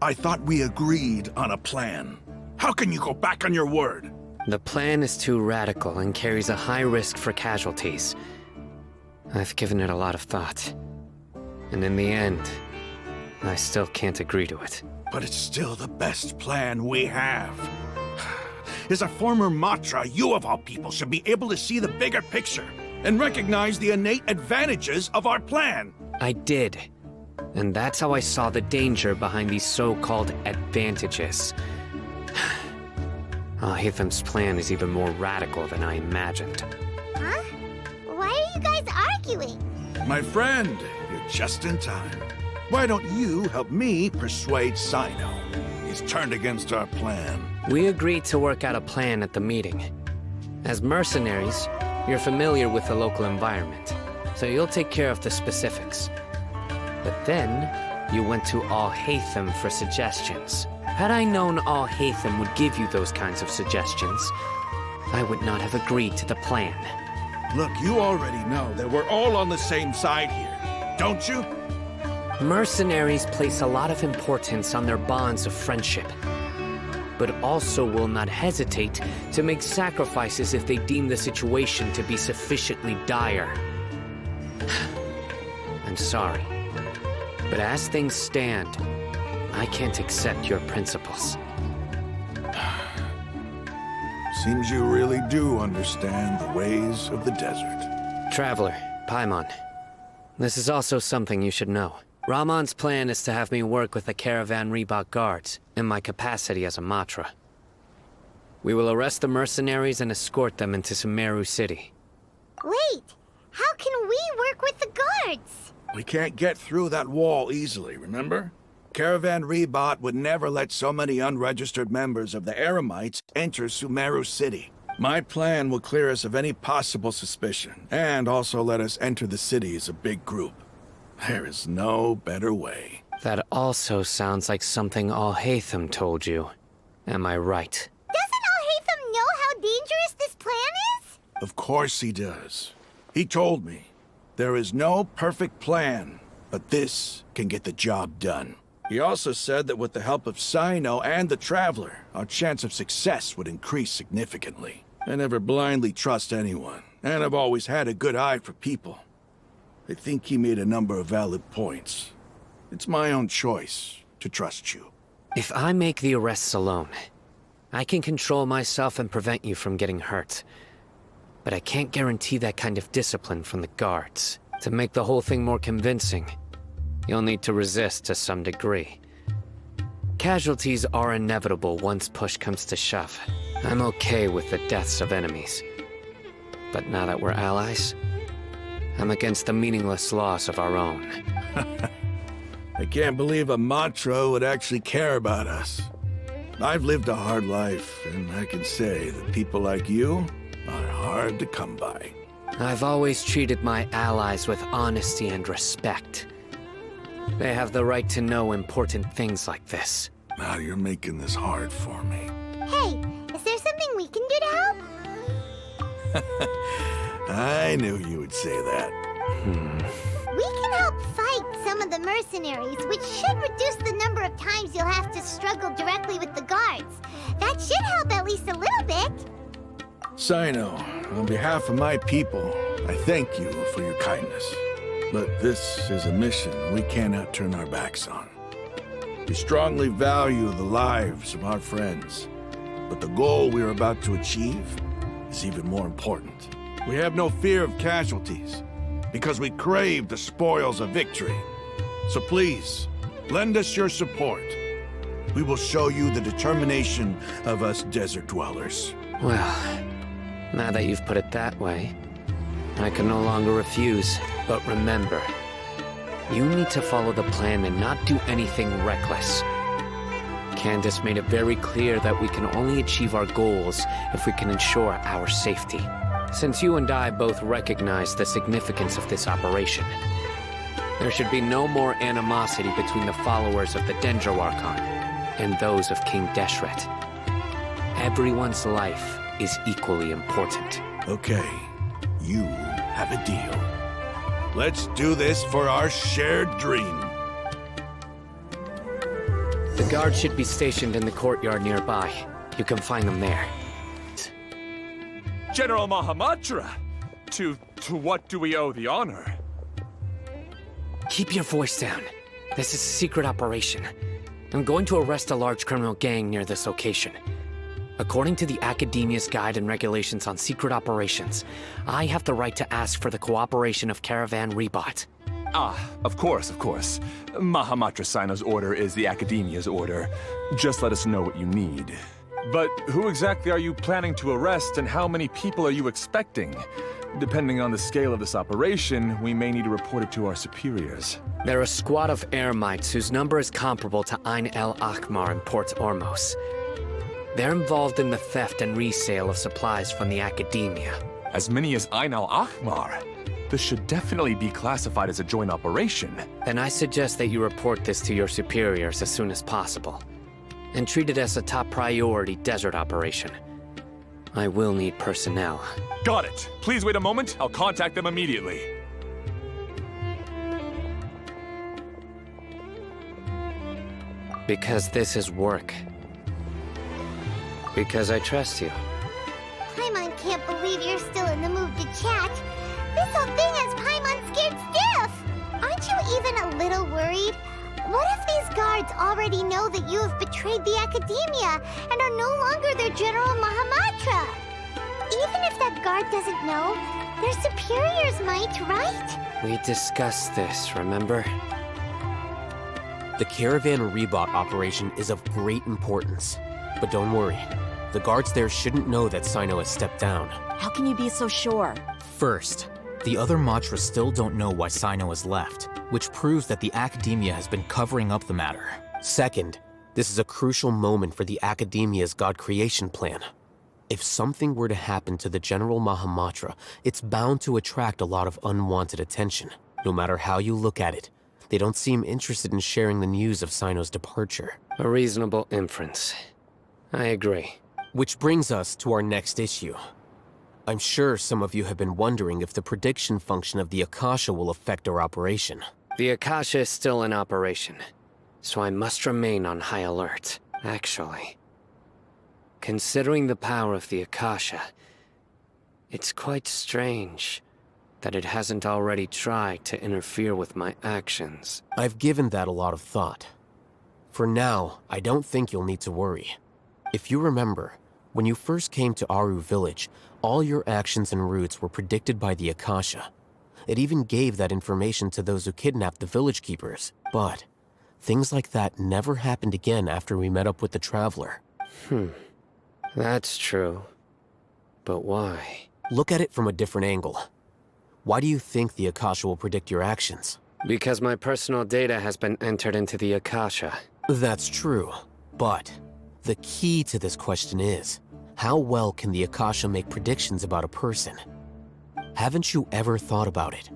I thought we agreed on a plan. How can you go back on your word? The plan is too radical and carries a high risk for casualties. I've given it a lot of thought. And in the end, I still can't agree to it. But it's still the best plan we have. As a former Matra, you of all people should be able to see the bigger picture and recognize the innate advantages of our plan. I did. And that's how I saw the danger behind these so-called advantages. Al-Hitham's plan is even more radical than I imagined. Huh? Why are you guys arguing? My friend, you're just in time. Why don't you help me persuade Cyno? He's turned against our plan. We agreed to work out a plan at the meeting. As mercenaries, you're familiar with the local environment, so you'll take care of the specifics. But then, you went to Al-Hitham for suggestions. Had I known Al-Hitham would give you those kinds of suggestions, I would not have agreed to the plan. Look, you already know that we're all on the same side here, don't you? Mercenaries place a lot of importance on their bonds of friendship, but also will not hesitate to make sacrifices if they deem the situation to be sufficiently dire. I'm sorry, but as things stand, I can't accept your principles. Seems you really do understand the ways of the desert. Traveler, Paimon, this is also something you should know. Rahman's plan is to have me work with the Caravan Reebok guards, in my capacity as a Matra. We will arrest the mercenaries and escort them into Sumeru City. Wait, how can we work with the guards? We can't get through that wall easily, remember? Caravan Reebok would never let so many unregistered members of the Eremites enter Sumeru City. My plan will clear us of any possible suspicion, and also let us enter the city as a big group. There is no better way. That also sounds like something Al-Hitham told you. Am I right? Doesn't Al-Hitham know how dangerous this plan is? Of course he does. He told me, there is no perfect plan, but this can get the job done. He also said that with the help of Cyno and the Traveler, our chance of success would increase significantly. I never blindly trust anyone, and I've always had a good eye for people. I think he made a number of valid points. It's my own choice to trust you. If I make the arrests alone, I can control myself and prevent you from getting hurt. But I can't guarantee that kind of discipline from the guards. To make the whole thing more convincing, you'll need to resist to some degree. Casualties are inevitable once push comes to shove. I'm okay with the deaths of enemies. But now that we're allies, I'm against the meaningless loss of our own. I can't believe a Matra would actually care about us. I've lived a hard life, and I can say that people like you are hard to come by. I've always treated my allies with honesty and respect. They have the right to know important things like this. Now you're making this hard for me. Hey, is there something we can do to help? I knew you would say that. We can help fight some of the mercenaries, which should reduce the number of times you'll have to struggle directly with the guards. That should help at least a little bit. Cyno, on behalf of my people, I thank you for your kindness. But this is a mission we cannot turn our backs on. We strongly value the lives of our friends, but the goal we are about to achieve is even more important. We have no fear of casualties, because we crave the spoils of victory. So please, lend us your support. We will show you the determination of us desert dwellers. Well, now that you've put it that way, I can no longer refuse. But remember, you need to follow the plan and not do anything reckless. Candace made it very clear that we can only achieve our goals if we can ensure our safety. Since you and I both recognize the significance of this operation, there should be no more animosity between the followers of the Dendroculus and those of King Deshret. Everyone's life is equally important. Okay, you have a deal. Let's do this for our shared dream. The guards should be stationed in the courtyard nearby. You can find them there. General Mahamatra! To what do we owe the honor? Keep your voice down. This is a secret operation. I'm going to arrest a large criminal gang near this location. According to the Academia's Guide and Regulations on Secret Operations, I have the right to ask for the cooperation of Caravan Rebot. Ah, of course. Mahamatra Cyno's order is the Academia's order. Just let us know what you need. But who exactly are you planning to arrest, and how many people are you expecting? Depending on the scale of this operation, we may need to report it to our superiors. They're a squad of Eremites whose number is comparable to Ain el Akmar in Port Ormos. They're involved in the theft and resale of supplies from the Academia. As many as Ain al-Ahmar? This should definitely be classified as a joint operation. Then I suggest that you report this to your superiors as soon as possible, and treat it as a top priority desert operation. I will need personnel. Got it. Please wait a moment. I'll contact them immediately. Because this is work. Because I trust you. Paimon can't believe you're still in the mood to chat. This whole thing has Paimon scared stiff. Aren't you even a little worried? What if these guards already know that you have betrayed the Academia and are no longer their General Mahamatra? Even if that guard doesn't know, their superiors might, right? We discussed this, remember? The Caravan Rebot operation is of great importance. But don't worry, the guards there shouldn't know that Cyno has stepped down. How can you be so sure? First, the other Matras still don't know why Cyno has left, which proves that the Academia has been covering up the matter. Second, this is a crucial moment for the Academia's God creation plan. If something were to happen to the General Mahamatra, it's bound to attract a lot of unwanted attention. No matter how you look at it, they don't seem interested in sharing the news of Cyno's departure. A reasonable inference. I agree. Which brings us to our next issue. I'm sure some of you have been wondering if the prediction function of the Akasha will affect our operation. The Akasha is still in operation, so I must remain on high alert. Actually, considering the power of the Akasha, it's quite strange that it hasn't already tried to interfere with my actions. I've given that a lot of thought. For now, I don't think you'll need to worry. If you remember, when you first came to Aru Village, all your actions and routes were predicted by the Akasha. It even gave that information to those who kidnapped the village keepers. But things like that never happened again after we met up with the Traveler. That's true. But why? Look at it from a different angle. Why do you think the Akasha will predict your actions? Because my personal data has been entered into the Akasha. That's true, but the key to this question is, how well can the Akasha make predictions about a person? Haven't you ever thought about it?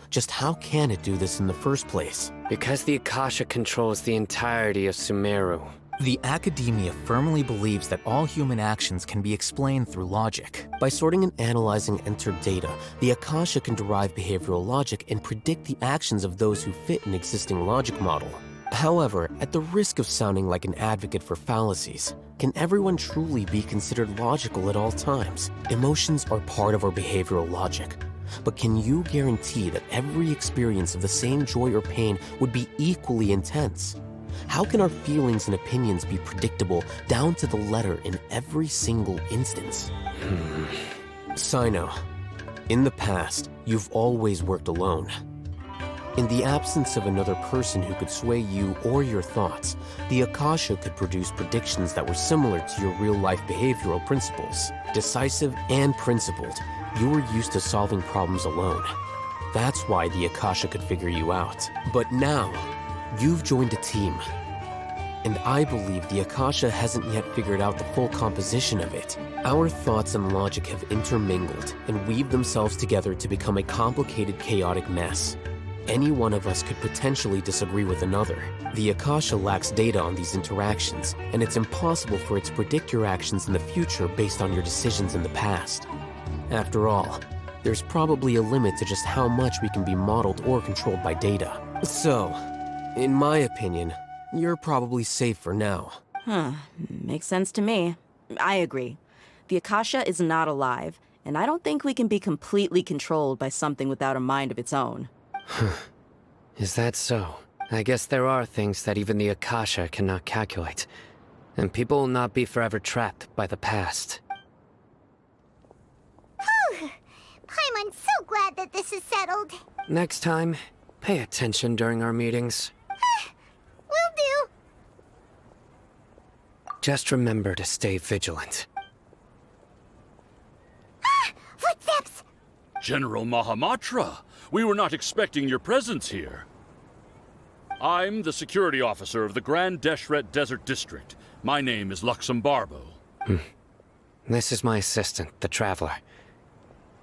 Just how can it do this in the first place? Because the Akasha controls the entirety of Sumeru. The Academia firmly believes that all human actions can be explained through logic. By sorting and analyzing entered data, the Akasha can derive behavioral logic and predict the actions of those who fit an existing logic model. However, at the risk of sounding like an advocate for fallacies, can everyone truly be considered logical at all times? Emotions are part of our behavioral logic. But can you guarantee that every experience of the same joy or pain would be equally intense? How can our feelings and opinions be predictable down to the letter in every single instance? Cyno, in the past, you've always worked alone. In the absence of another person who could sway you or your thoughts, the Akasha could produce predictions that were similar to your real-life behavioral principles. Decisive and principled, you were used to solving problems alone. That's why the Akasha could figure you out. But now, you've joined a team. And I believe the Akasha hasn't yet figured out the full composition of it. Our thoughts and logic have intermingled and weaved themselves together to become a complicated, chaotic mess. Any one of us could potentially disagree with another. The Akasha lacks data on these interactions, and it's impossible for it to predict your actions in the future based on your decisions in the past. After all, there's probably a limit to just how much we can be modeled or controlled by data. So, in my opinion, you're probably safe for now. Makes sense to me. I agree. The Akasha is not alive, and I don't think we can be completely controlled by something without a mind of its own. Is that so? I guess there are things that even the Akasha cannot calculate. And people will not be forever trapped by the past. Paimon's so glad that this is settled. Next time, pay attention during our meetings. Will do. Just remember to stay vigilant. Footsteps! General Mahamatra, we were not expecting your presence here. I'm the security officer of the Grand Deshret Desert District. My name is Luxembarbo. This is my assistant, the Traveler.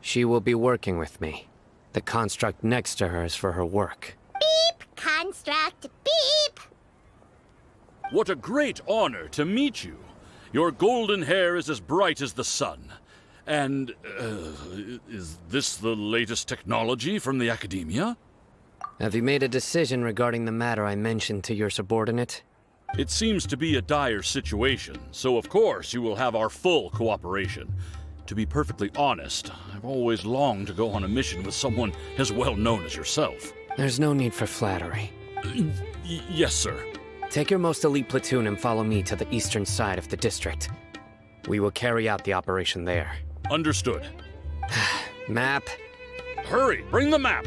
She will be working with me. The construct next to her is for her work. Beep! Construct! Beep! What a great honor to meet you. Your golden hair is as bright as the sun. And, is this the latest technology from the Academia? Have you made a decision regarding the matter I mentioned to your subordinate? It seems to be a dire situation, so of course you will have our full cooperation. To be perfectly honest, I've always longed to go on a mission with someone as well known as yourself. There's no need for flattery. Yes, sir. Take your most elite platoon and follow me to the eastern side of the district. We will carry out the operation there. Understood. Map. Hurry, bring the map!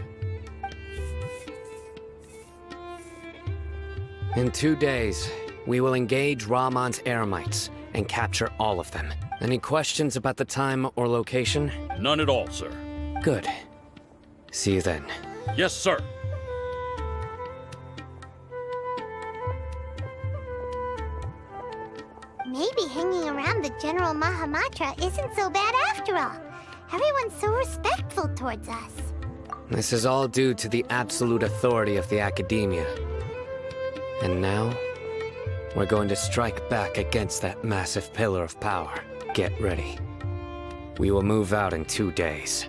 In 2 days, we will engage Rahman's Eremites and capture all of them. Any questions about the time or location? None at all, sir. Good. See you then. Yes, sir. Maybe hanging around the General Mahamatra isn't so bad after all. Everyone's so respectful towards us. This is all due to the absolute authority of the Academia. And now, we're going to strike back against that massive pillar of power. Get ready. We will move out in 2 days.